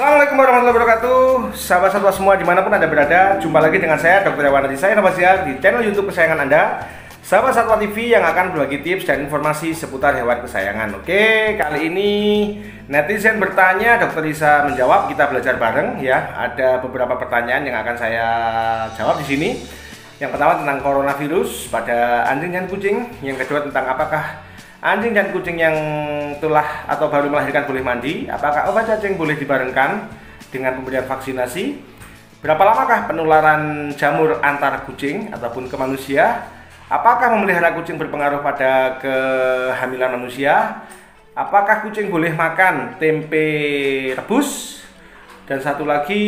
Assalamualaikum warahmatullahi wabarakatuh. Sahabat satwa semua dimanapun Anda berada, jumpa lagi dengan saya Dr. Hewan Adisa Indonesia di channel YouTube kesayangan Anda, Sahabat Satwa TV, yang akan berbagi tips dan informasi seputar hewan kesayangan. Oke, kali ini netizen bertanya, Dr. Isa menjawab, kita belajar bareng ya. Ada beberapa pertanyaan yang akan saya jawab di sini. Yang pertama tentang coronavirus pada anjing dan kucing. Yang kedua tentang apakah anjing dan kucing yang telah atau baru melahirkan boleh mandi? Apakah obat cacing boleh dibarengkan dengan pemberian vaksinasi? Berapa lamakah penularan jamur antar kucing ataupun ke manusia? Apakah memelihara kucing berpengaruh pada kehamilan manusia? Apakah kucing boleh makan tempe rebus? Dan satu lagi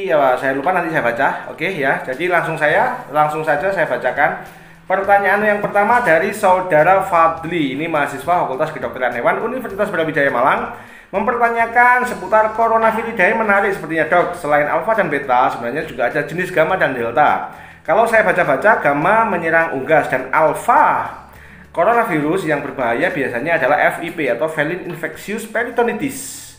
ya saya lupa, nanti saya baca. Oke ya. Jadi langsung saja saya bacakan. Pertanyaan yang pertama dari saudara Fadli, ini mahasiswa Fakultas Kedokteran Hewan Universitas Brawijaya Malang, mempertanyakan seputar Coronaviridae. Menarik sepertinya dok, selain alfa dan beta sebenarnya juga ada jenis gamma dan delta. Kalau saya baca-baca, gamma menyerang unggas dan alfa coronavirus yang berbahaya biasanya adalah FIP atau Feline Infectious Peritonitis.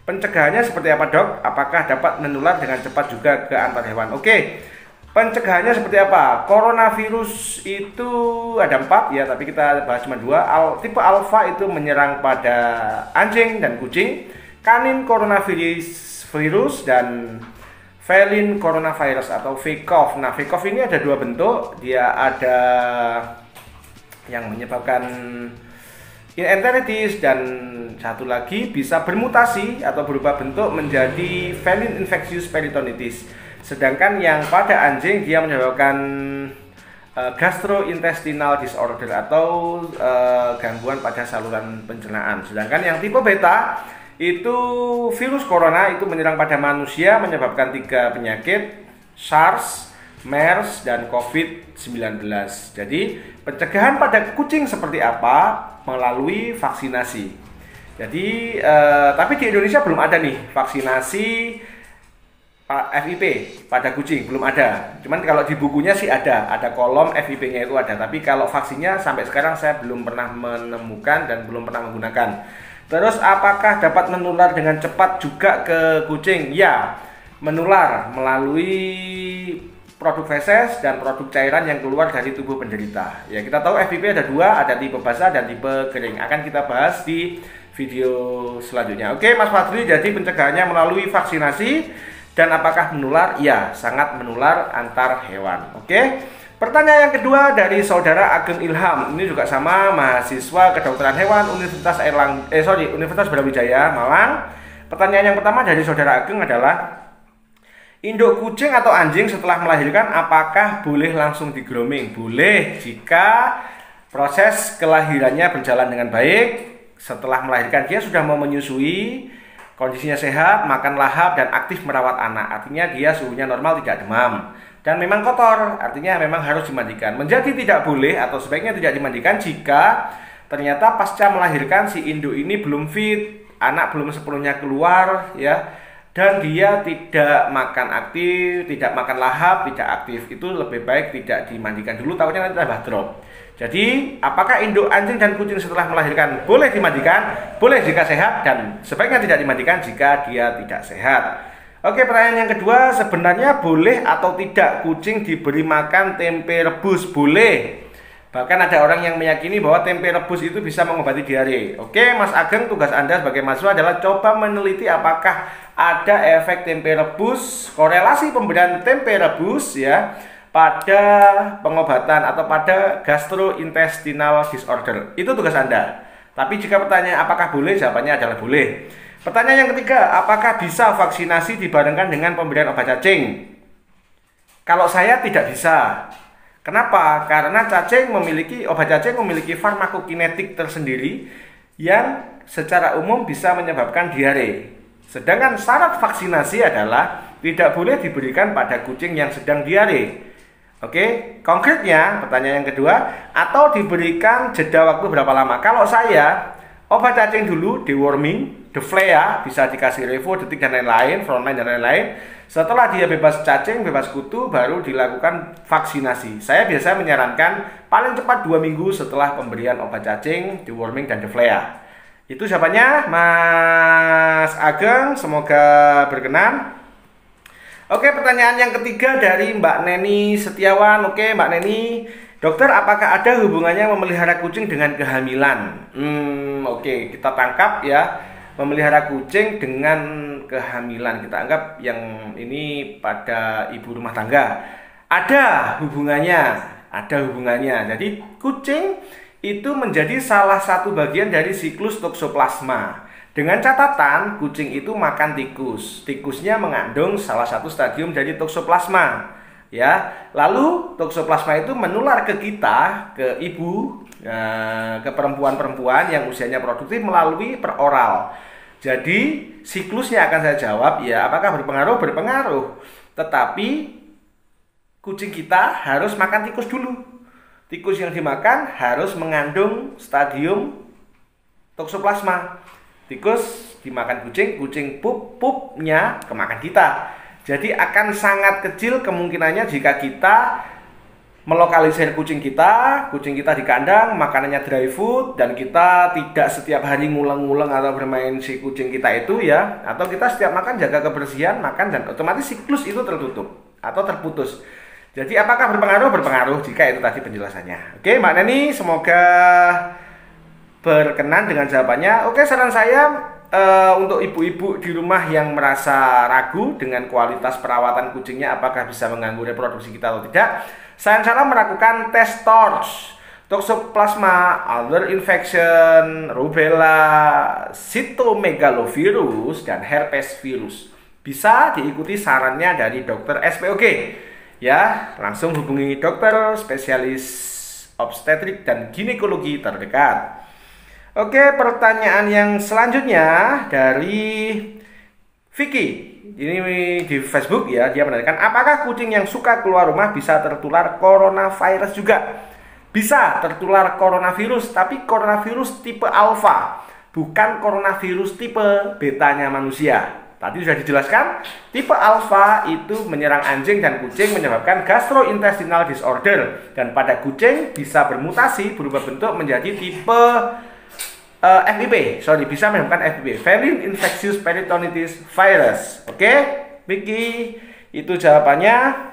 Pencegahannya seperti apa dok? Apakah dapat menular dengan cepat juga ke antar hewan? Oke. Pencegahannya seperti apa? Coronavirus itu ada 4 ya, tapi kita bahas cuma 2. Tipe alfa itu menyerang pada anjing dan kucing, kanin coronavirus dan feline coronavirus atau VCOV. Nah, VCOV ini ada 2 bentuk. Dia ada yang menyebabkan enteritis dan satu lagi bisa bermutasi atau berubah bentuk menjadi feline infectious peritonitis. Sedangkan yang pada anjing dia menyebabkan gastrointestinal disorder atau gangguan pada saluran pencernaan. Sedangkan yang tipe beta itu virus corona itu menyerang pada manusia, menyebabkan 3 penyakit, SARS, MERS, dan COVID-19. Jadi pencegahan pada kucing seperti apa? Melalui vaksinasi. Jadi tapi di Indonesia belum ada nih vaksinasi FIP pada kucing, belum ada. Cuman kalau di bukunya sih ada kolom FIP-nya itu ada. Tapi kalau vaksinnya sampai sekarang saya belum pernah menemukan dan belum pernah menggunakan. Terus apakah dapat menular dengan cepat juga ke kucing? Ya, menular melalui produk feses dan produk cairan yang keluar dari tubuh penderita. Ya, kita tahu FIP ada 2, ada tipe basah dan tipe kering. Akan kita bahas di video selanjutnya. Oke, Mas Fadli, jadi pencegahannya melalui vaksinasi. Dan apakah menular? Ya, sangat menular antar hewan. Oke. Pertanyaan yang kedua dari saudara Ageng Ilham. Ini juga sama, mahasiswa kedokteran hewan Universitas Brawijaya Malang. Pertanyaan yang pertama dari saudara Ageng adalah, induk kucing atau anjing setelah melahirkan apakah boleh langsung di grooming? Boleh jika proses kelahirannya berjalan dengan baik. Setelah melahirkan dia sudah mau menyusui, kondisinya sehat, makan lahap, dan aktif merawat anak. Artinya dia suhunya normal, tidak demam. Dan memang kotor, artinya memang harus dimandikan. Menjadi tidak boleh atau sebaiknya tidak dimandikan jika ternyata pasca melahirkan si induk ini belum fit, anak belum sepenuhnya keluar ya, dan dia tidak makan aktif, tidak makan lahap, tidak aktif. Itu lebih baik tidak dimandikan dulu, takutnya nanti tambah drop. Jadi, apakah induk anjing dan kucing setelah melahirkan boleh dimandikan? Boleh jika sehat, dan sebaiknya tidak dimandikan jika dia tidak sehat. Oke, pertanyaan yang kedua, sebenarnya boleh atau tidak kucing diberi makan tempe rebus? Boleh. Bahkan ada orang yang meyakini bahwa tempe rebus itu bisa mengobati diare. Oke, Mas Ageng, tugas Anda sebagai mahasiswa adalah coba meneliti apakah ada efek tempe rebus, korelasi pemberian tempe rebus ya, pada pengobatan atau pada gastrointestinal disorder. Itu tugas Anda. Tapi jika pertanyaan apakah boleh, jawabannya adalah boleh. Pertanyaan yang ketiga, apakah bisa vaksinasi dibarengkan dengan pemberian obat cacing? Kalau saya tidak bisa. Kenapa? Karena obat cacing memiliki farmakokinetik tersendiri yang secara umum bisa menyebabkan diare. Sedangkan syarat vaksinasi adalah tidak boleh diberikan pada kucing yang sedang diare. Oke, konkretnya pertanyaan yang kedua, atau diberikan jeda waktu berapa lama? Kalau saya, obat cacing dulu, deworming, deflea, bisa dikasih revo, detik dan lain-lain, frontline dan lain-lain. Setelah dia bebas cacing, bebas kutu, baru dilakukan vaksinasi. Saya biasa menyarankan paling cepat 2 minggu setelah pemberian obat cacing, deworming dan deflea. Itu jawabannya Mas Ageng, semoga berkenan. Oke, pertanyaan yang ketiga dari Mbak Neni Setiawan. Oke, Mbak Neni, dokter, apakah ada hubungannya memelihara kucing dengan kehamilan? Oke, kita tangkap ya. Memelihara kucing dengan kehamilan, kita anggap yang ini pada ibu rumah tangga. Ada hubungannya. Jadi kucing itu menjadi salah satu bagian dari siklus toksoplasma. Dengan catatan, kucing itu makan tikus. Tikusnya mengandung salah satu stadium dari toksoplasma. Ya, lalu toksoplasma itu menular ke kita, ke ibu, ke perempuan-perempuan yang usianya produktif melalui peroral. Jadi siklusnya akan saya jawab ya, apakah berpengaruh? Berpengaruh. Tetapi kucing kita harus makan tikus dulu. Tikus yang dimakan harus mengandung stadium toksoplasma. Tikus dimakan kucing, kucing pupnya kemakan kita. Jadi akan sangat kecil kemungkinannya jika kita melokalisir kucing kita di kandang, makanannya dry food, dan kita tidak setiap hari ngulang-ngulang atau bermain si kucing kita itu ya, atau kita setiap makan jaga kebersihan, makan, dan otomatis siklus itu tertutup atau terputus. Jadi apakah berpengaruh? Berpengaruh jika itu tadi penjelasannya. Oke, Mbak Neni, semoga berkenan dengan jawabannya. Oke, saran saya untuk ibu-ibu di rumah yang merasa ragu dengan kualitas perawatan kucingnya, apakah bisa mengganggu reproduksi kita atau tidak, saya melakukan tes TORCH, Toxoplasma, other infection, rubella, cytomegalovirus, dan herpes virus. Bisa diikuti sarannya dari dokter SPOG. Ya, langsung hubungi dokter spesialis obstetrik dan ginekologi terdekat. Oke, pertanyaan yang selanjutnya dari Vicky. Ini di Facebook ya, dia menanyakan, apakah kucing yang suka keluar rumah bisa tertular coronavirus juga? Bisa tertular coronavirus, tapi coronavirus tipe alpha, bukan coronavirus tipe betanya manusia. Tadi sudah dijelaskan, tipe alpha itu menyerang anjing dan kucing, menyebabkan gastrointestinal disorder, dan pada kucing bisa bermutasi berubah bentuk menjadi tipe FIP, bisa menyebabkan FIP, Feline Infectious Peritonitis Virus. Oke, Vicky, itu jawabannya.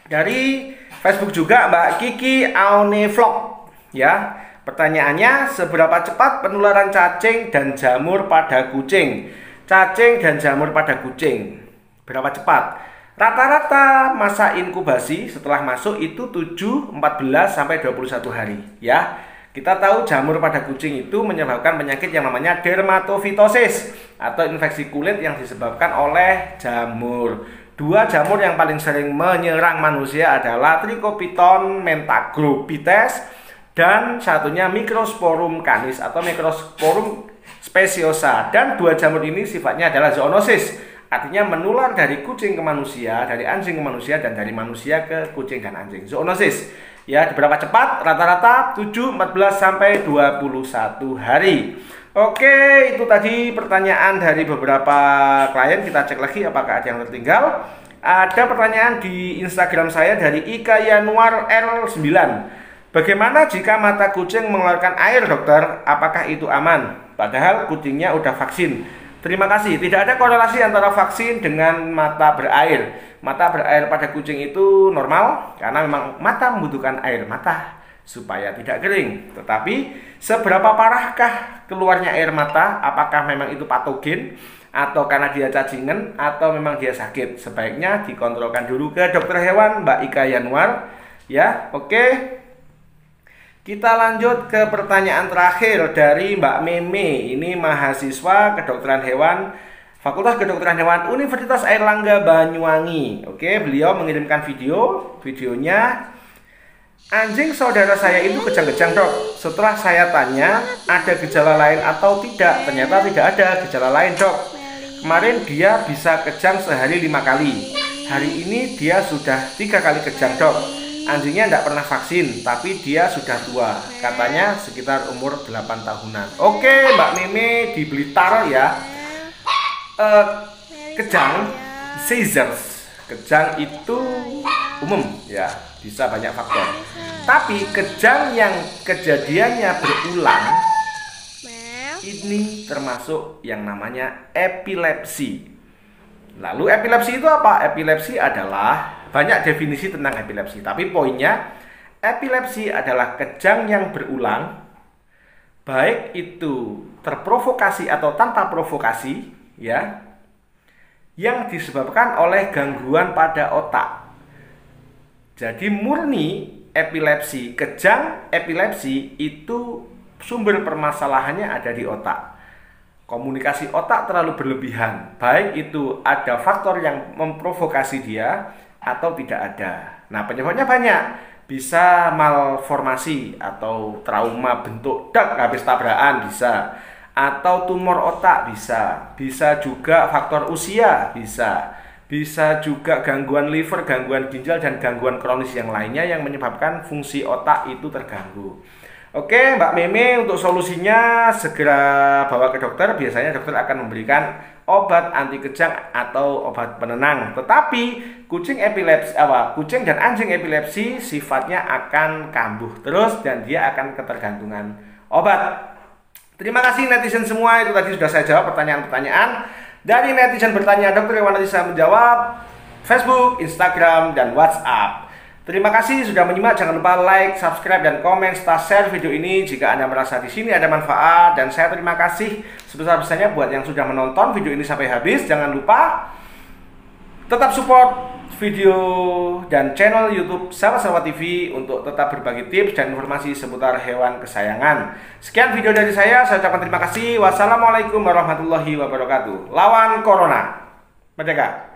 Dari Facebook juga Mbak Kiki Aunevlog. Ya, pertanyaannya, seberapa cepat penularan cacing dan jamur pada kucing? Cacing dan jamur pada kucing, berapa cepat? Rata-rata masa inkubasi setelah masuk itu 7, 14 sampai 21 hari. Ya. Kita tahu jamur pada kucing itu menyebabkan penyakit yang namanya dermatofitosis atau infeksi kulit yang disebabkan oleh jamur. Dua jamur yang paling sering menyerang manusia adalah Trichopiton mentagropipes dan satunya Microsporum canis atau Microsporum speciosa. Dan dua jamur ini sifatnya adalah zoonosis, artinya menular dari kucing ke manusia, dari anjing ke manusia, dan dari manusia ke kucing dan anjing. Zoonosis. Ya, berapa cepat? Rata-rata 7, 14 sampai 21 hari. Oke, itu tadi pertanyaan dari beberapa klien. Kita cek lagi apakah ada yang tertinggal. Ada pertanyaan di Instagram saya dari Ika Yanuar L9. Bagaimana jika mata kucing mengeluarkan air, dokter? Apakah itu aman? Padahal kucingnya udah vaksin. Terima kasih. Tidak ada korelasi antara vaksin dengan mata berair. Mata berair pada kucing itu normal karena memang mata membutuhkan air mata supaya tidak kering. Tetapi seberapa parahkah keluarnya air mata? Apakah memang itu patogen atau karena dia cacingan atau memang dia sakit? Sebaiknya dikontrolkan dulu ke dokter hewan, Mbak Ika Yanuar. Ya, oke. Kita lanjut ke pertanyaan terakhir dari Mbak Meme. Ini mahasiswa kedokteran hewan Fakultas Kedokteran Hewan Universitas Airlangga Banyuwangi. Oke, beliau mengirimkan videonya. Anjing saudara saya itu kejang-kejang, dok. Setelah saya tanya ada gejala lain atau tidak, ternyata tidak ada gejala lain, dok. Kemarin dia bisa kejang sehari 5 kali. Hari ini dia sudah 3 kali kejang, dok. Anjingnya tidak pernah vaksin, tapi dia sudah tua. Katanya sekitar umur 8 tahunan. Oke, Mbak Meme di Blitar ya. Kejang, seizures, kejang itu umum ya, bisa banyak faktor. Tapi kejang yang kejadiannya berulang ini termasuk yang namanya epilepsi. Lalu epilepsi itu apa? Epilepsi adalah banyak definisi tentang epilepsi, tapi poinnya epilepsi adalah kejang yang berulang, baik itu terprovokasi atau tanpa provokasi, ya, yang disebabkan oleh gangguan pada otak. Jadi murni epilepsi, kejang epilepsi itu sumber permasalahannya ada di otak. Komunikasi otak terlalu berlebihan, baik itu ada faktor yang memprovokasi dia atau tidak ada. Nah, penyebabnya banyak. Bisa malformasi atau trauma bentuk dak habis tabrakan bisa, atau tumor otak bisa. Bisa juga faktor usia bisa. Bisa juga gangguan liver, gangguan ginjal, dan gangguan kronis yang lainnya yang menyebabkan fungsi otak itu terganggu. Oke, Mbak Meme, untuk solusinya segera bawa ke dokter. Biasanya dokter akan memberikan obat anti kejang atau obat penenang. Tetapi kucing dan anjing epilepsi sifatnya akan kambuh terus dan dia akan ketergantungan obat. Terima kasih netizen semua, itu tadi sudah saya jawab pertanyaan-pertanyaan. Dari netizen bertanya, Dokter Hewan bisa menjawab Facebook, Instagram, dan WhatsApp. Terima kasih sudah menyimak. Jangan lupa like, subscribe, dan komen serta share video ini jika Anda merasa di sini ada manfaat. Dan saya terima kasih sebesar-besarnya buat yang sudah menonton video ini sampai habis. Jangan lupa tetap support video dan channel YouTube Sahabat TV untuk tetap berbagi tips dan informasi seputar hewan kesayangan. Sekian video dari saya ucapkan terima kasih. Wassalamualaikum warahmatullahi wabarakatuh. Lawan Corona. Merdeka.